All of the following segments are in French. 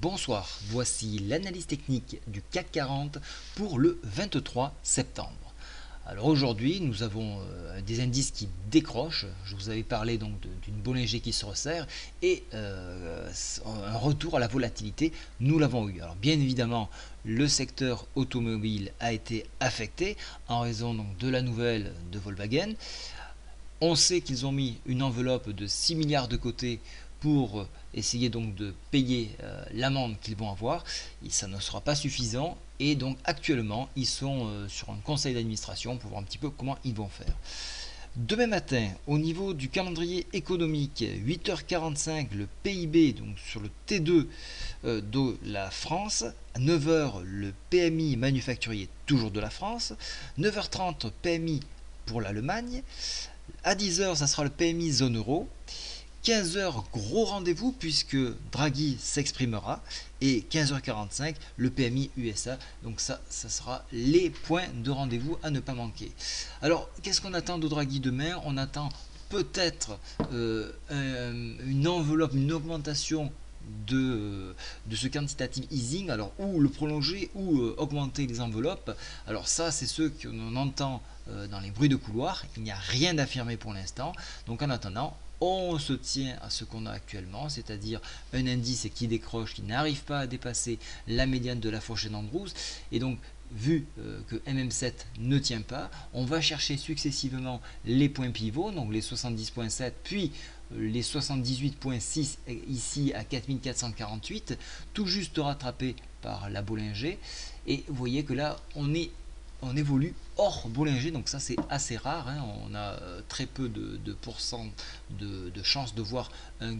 Bonsoir, voici l'analyse technique du CAC 40 pour le 23 septembre. Alors aujourd'hui, nous avons des indices qui décrochent. Je vous avais parlé donc d'une Bollinger qui se resserre et un retour à la volatilité, nous l'avons eu. Alors bien évidemment, le secteur automobile a été affecté en raison donc de la nouvelle de Volkswagen. On sait qu'ils ont mis une enveloppe de 6 milliards de côté pour essayer donc de payer l'amende qu'ils vont avoir. Et ça ne sera pas suffisant et donc actuellement ils sont sur un conseil d'administration pour voir un petit peu comment ils vont faire. Demain matin, au niveau du calendrier économique, 8h45, le PIB donc sur le T2 de la France, à 9h le PMI manufacturier toujours de la France, 9h30 PMI pour l'Allemagne, à 10h ça sera le PMI zone euro, 15h gros rendez-vous puisque Draghi s'exprimera et 15h45 le PMI USA. Donc ça sera les points de rendez-vous à ne pas manquer. Alors qu'est-ce qu'on attend de Draghi demain? On attend peut-être une enveloppe, une augmentation de ce quantitative easing, alors ou le prolonger ou augmenter les enveloppes. Alors ça c'est ce qu'on entend dans les bruits de couloir. Il n'y a rien d'affirmé pour l'instant, donc en attendant on se tient à ce qu'on a actuellement, c'est-à-dire un indice qui décroche, qui n'arrive pas à dépasser la médiane de la fourchette d'Andrews, et donc vu que MM7 ne tient pas, on va chercher successivement les points pivots, donc les 70.7 puis les 78.6 ici à 4448, tout juste rattrapé par la Bollinger, et vous voyez que là on évolue hors Bollinger, donc ça c'est assez rare, hein. On a très peu de pourcents de chances de voir un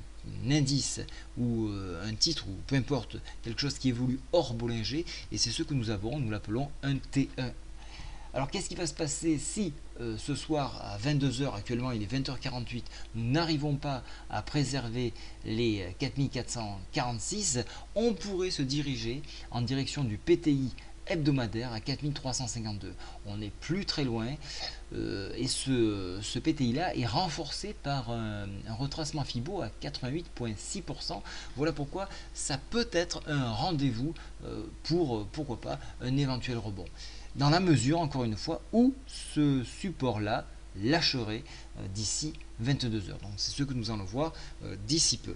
indice ou un titre ou peu importe, quelque chose qui évolue hors Bollinger, et c'est ce que nous avons, nous l'appelons un T1. Alors qu'est-ce qui va se passer si ce soir à 22h, actuellement il est 20h48, nous n'arrivons pas à préserver les 4446? On pourrait se diriger en direction du PTI hebdomadaire à 4352. On n'est plus très loin et ce PTI là est renforcé par un retracement Fibo à 88,6%. Voilà pourquoi ça peut être un rendez-vous pour pourquoi pas un éventuel rebond. Dans la mesure, encore une fois, où ce support là lâcherait d'ici 22 heures. Donc c'est ce que nous allons voir d'ici peu.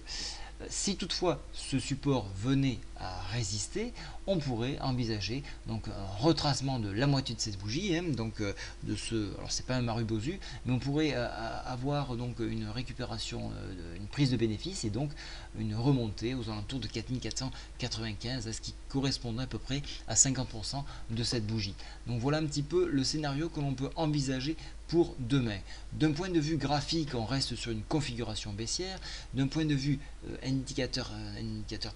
Si toutefois ce support venait à résister, on pourrait envisager donc un retracement de la moitié de cette bougie, hein, donc alors c'est pas un Marubozu, mais on pourrait avoir donc une récupération, une prise de bénéfice et donc une remontée aux alentours de 4495, ce qui correspondrait à peu près à 50% de cette bougie. Donc voilà un petit peu le scénario que l'on peut envisager pour demain. D'un point de vue graphique, on reste sur une configuration baissière. D'un point de vue indicateur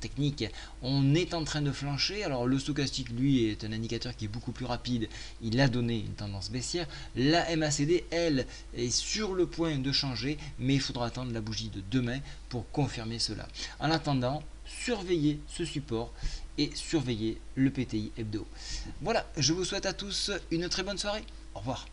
technique, on est en train de flancher. Alors le stochastique, lui, est un indicateur qui est beaucoup plus rapide. Il a donné une tendance baissière. La MACD, elle, est sur le point de changer, mais il faudra attendre la bougie de demain pour confirmer cela. En attendant, surveillez ce support et surveillez le PTI hebdo. Voilà, je vous souhaite à tous une très bonne soirée. Au revoir.